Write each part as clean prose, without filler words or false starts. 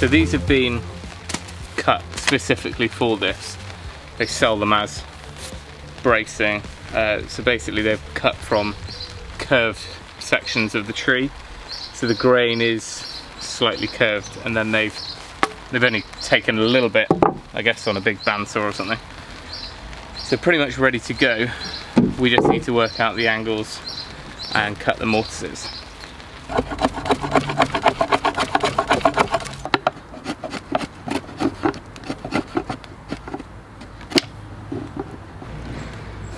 So these have been cut specifically for this. They sell them as bracing. So basically they've cut from curved sections of the tree. So the grain is slightly curved, and then they've only taken a little bit, I guess, on a big bandsaw or something. So pretty much ready to go. We just need to work out the angles and cut the mortises.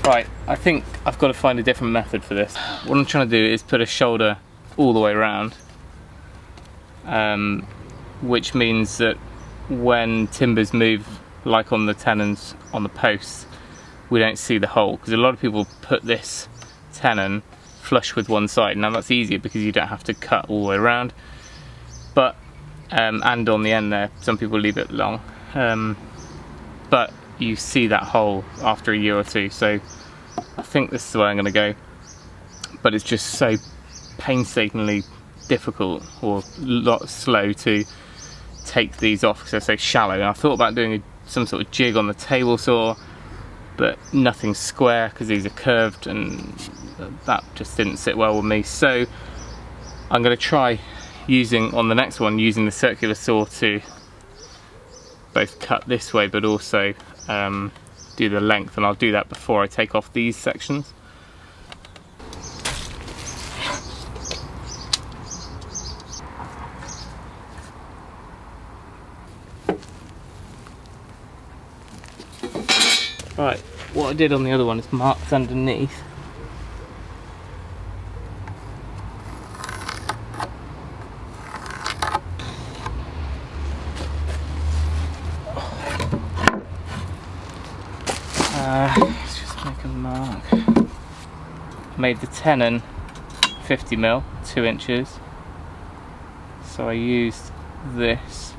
Right, I think I've got to find a different method for this. What I'm trying to do is put a shoulder all the way around, which means that when timbers move, like on the tenons on the posts, we don't see the hole, because a lot of people put this tenon flush with one side. Now that's easier because you don't have to cut all the way around, but and on the end there some people leave it long, but you see that hole after a year or two. So I think this is the way I'm going to go, but it's just so painstakingly difficult or slow to take these off because they're so shallow. And I thought about doing some sort of jig on the table saw, but nothing's square because these are curved, and that just didn't sit well with me. So I'm going to try using, on the next one, using the circular saw to both cut this way but also do the length, and I'll do that before I take off these sections. Right, what I did on the other one is marked underneath. Let's just make a mark. Made the tenon 50mm, 2 inches. So I used this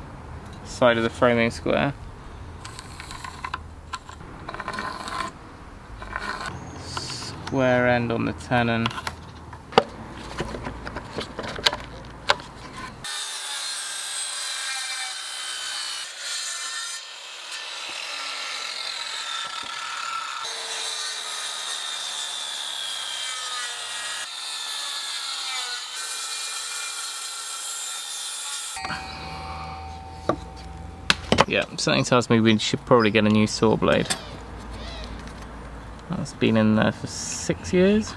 side of the framing square. Square end on the tenon. Yeah, something tells me we should probably get a new saw blade. That's been in there for 6 years.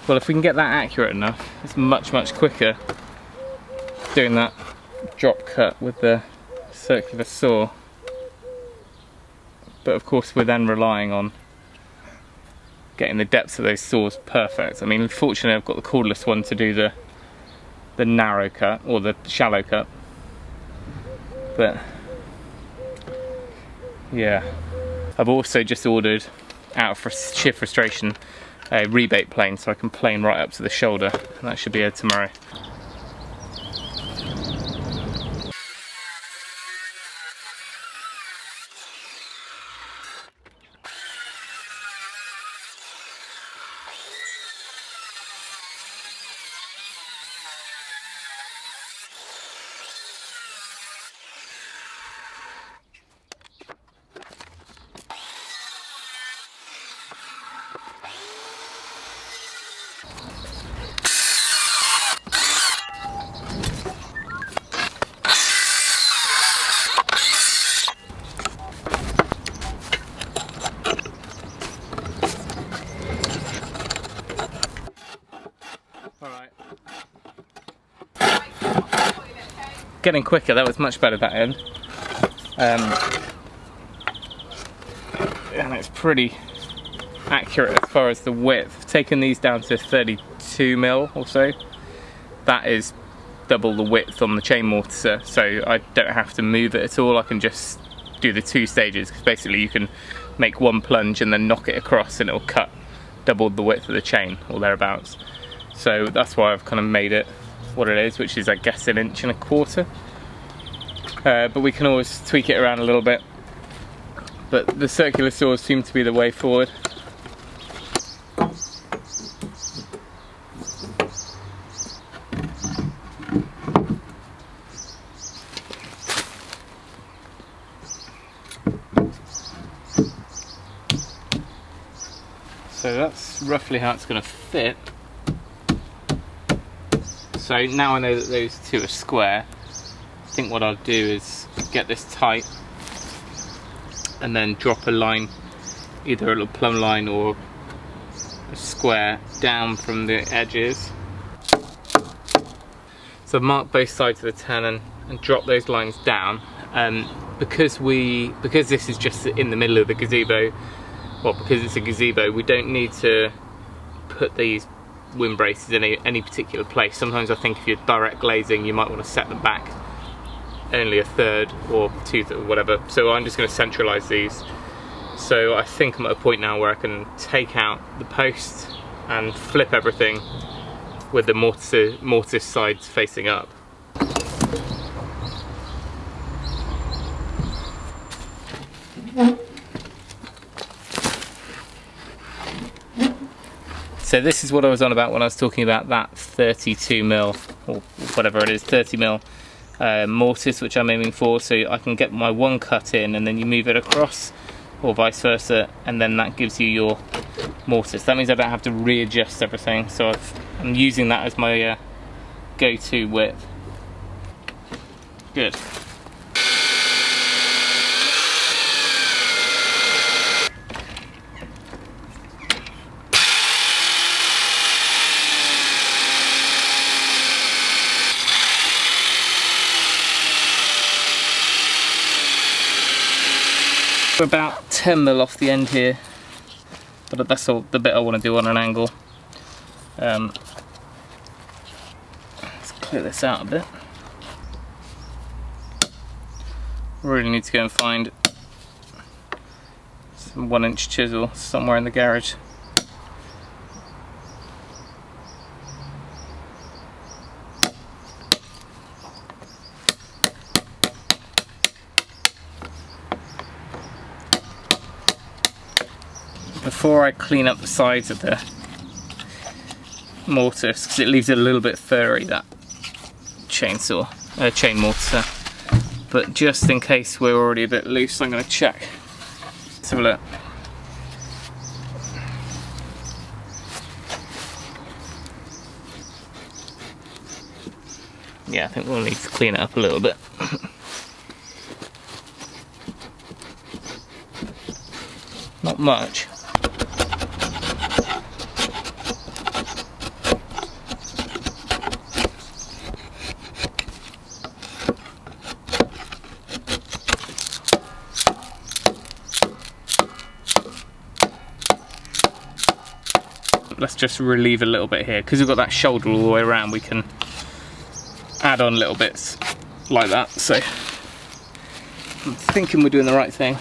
Well, if we can get that accurate enough, it's much quicker doing that drop cut with the circular saw. But of course we're then relying on getting the depths of those saws perfect. I mean, unfortunately I've got the cordless one to do the narrow cut, or the shallow cut. But yeah, I've also just ordered, out of sheer frustration, a rebate plane so I can plane right up to the shoulder, and that should be here tomorrow. Getting quicker, that was much better that end. And it's pretty accurate as far as the width. I've taken these down to 32mm or so. That is double the width on the chain mortiser, so I don't have to move it at all. I can just do the 2 stages, because basically you can make one plunge and then knock it across and it'll cut double the width of the chain or thereabouts. So that's why I've kind of made it what it is, which is I guess 1.25 inches. But we can always tweak it around a little bit. But the circular saws seem to be the way forward. So that's roughly how it's going to fit. So now I know that those two are square, I think what I'll do is get this tight and then drop a line, either a little plumb line or a square, down from the edges. So I've marked both sides of the tenon and drop those lines down. Because this is just in the middle of the gazebo, well, because it's a gazebo, we don't need to put these wind braces in any particular place. Sometimes I think if you're direct glazing, you might want to set them back only 1/3 or 2/3 or whatever. So I'm just going to centralise these. So I think I'm at a point now where I can take out the post and flip everything with the mortise sides facing up. So this is what I was on about when I was talking about that 32mm or whatever it is, 30mm mortise, which I'm aiming for. So I can get my one cut in and then you move it across, or vice versa, and then that gives you your mortise. That means I don't have to readjust everything. So I'm using that as my go-to width. Good. We're about 10mm off the end here, but that's all the bit I want to do on an angle. Let's clear this out a bit. Really need to go and find some 1-inch chisel somewhere in the garage. Before I clean up the sides of the mortise, because it leaves it a little bit furry, that chain mortiser, but just in case we're already a bit loose, I'm going to check. Let's have a look. Yeah, I think we'll need to clean it up a little bit. Not much. Let's just relieve a little bit here, because we've got that shoulder all the way around. We can add on little bits like that. So I'm thinking we're doing the right thing.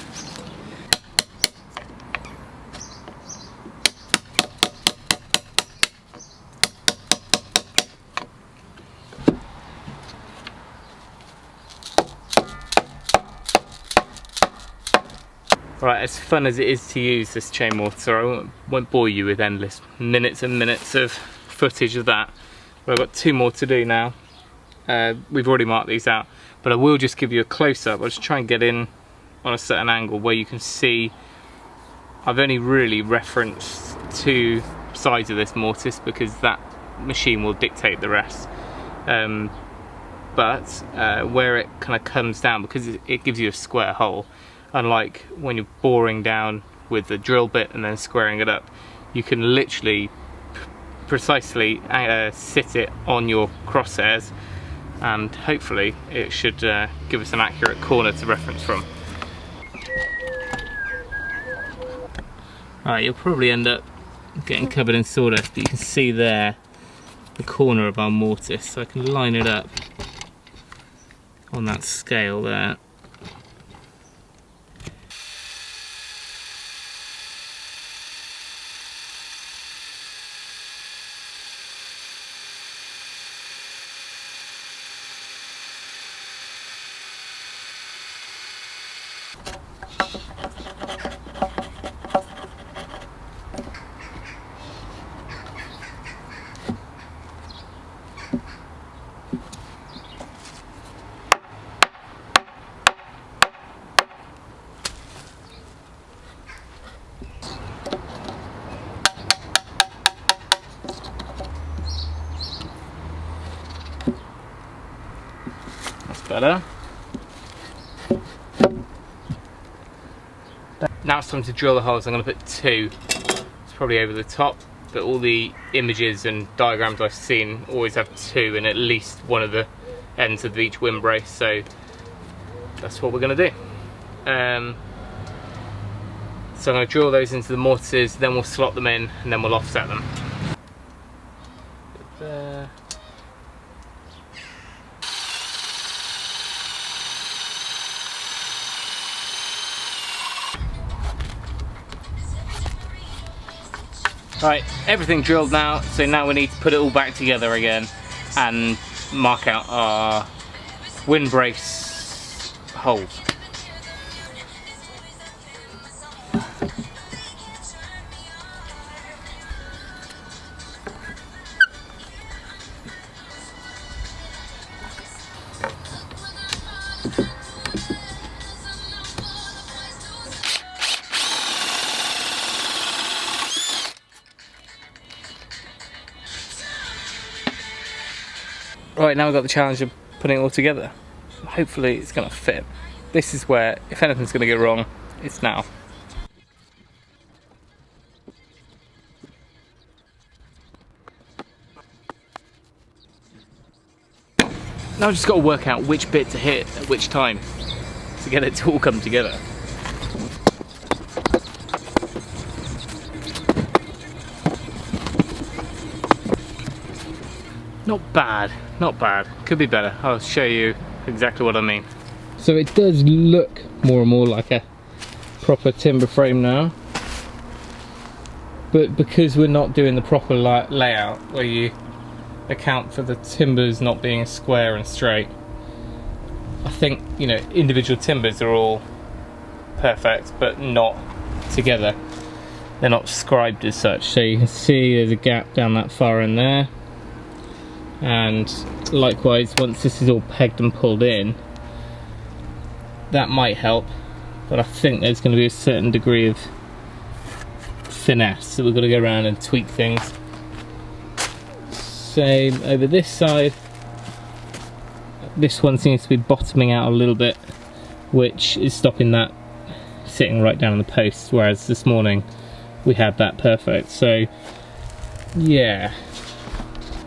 Right, as fun as it is to use this chain mortiser, I won't bore you with endless minutes and minutes of footage of that. But I've got 2 more to do now. We've already marked these out, but I will just give you a close-up. I'll just try and get in on a certain angle where you can see I've only really referenced 2 sides of this mortise, because that machine will dictate the rest. But where it kind of comes down, because it gives you a square hole, unlike when you're boring down with the drill bit and then squaring it up, you can literally precisely sit it on your crosshairs, and hopefully it should give us an accurate corner to reference from. Alright, you'll probably end up getting covered in sawdust, but you can see there the corner of our mortise, so I can line it up on that scale there. Better. Now it's time to drill the holes. I'm going to put 2. It's probably over the top, but all the images and diagrams I've seen always have 2 in at least one of the ends of each windbrace, so that's what we're going to do. So I'm going to drill those into the mortises, then we'll slot them in, and then we'll offset them. There. Right, everything drilled now, so now we need to put it all back together again and mark out our windbrace holes. Right, now we've got the challenge of putting it all together. Hopefully it's going to fit. This is where, if anything's going to go wrong, it's now. Now I've just got to work out which bit to hit at which time to get it to all come together. Not bad, not bad. Could be better. I'll show you exactly what I mean. So it does look more and more like a proper timber frame now. But because we're not doing the proper layout where you account for the timbers not being square and straight, I think, you know, individual timbers are all perfect but not together. They're not scribed as such. So you can see there's a gap down that far in there. And likewise, once this is all pegged and pulled in, that might help, but I think there's going to be a certain degree of finesse, so we've got to go around and tweak things. Same over this side. This one seems to be bottoming out a little bit, which is stopping that sitting right down on the post, whereas this morning we had that perfect. So yeah.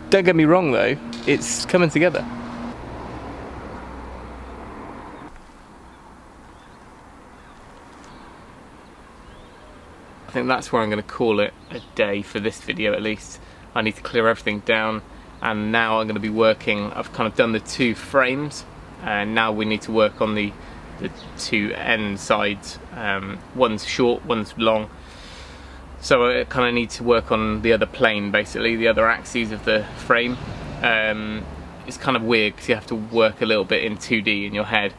Don't get me wrong though, it's coming together. I think that's where I'm going to call it a day for this video at least. I need to clear everything down, and now I'm going to be working, I've kind of done the 2 frames, and now we need to work on the 2 end sides. One's short, one's long. So I kind of need to work on the other plane, basically, the other axes of the frame. It's kind of weird because you have to work a little bit in 2D in your head.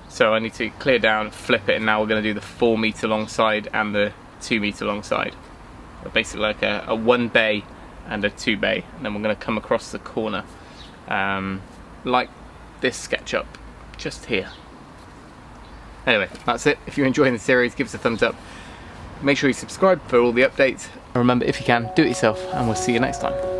So I need to clear down, flip it, and now we're going to do the 4 metre long side and the 2 metre long side. Basically like a 1 bay and a 2 bay, and then we're going to come across the corner like this SketchUp just here. Anyway, that's it. If you're enjoying the series, give us a thumbs up. Make sure you subscribe for all the updates. And remember, if you can, do it yourself, and we'll see you next time.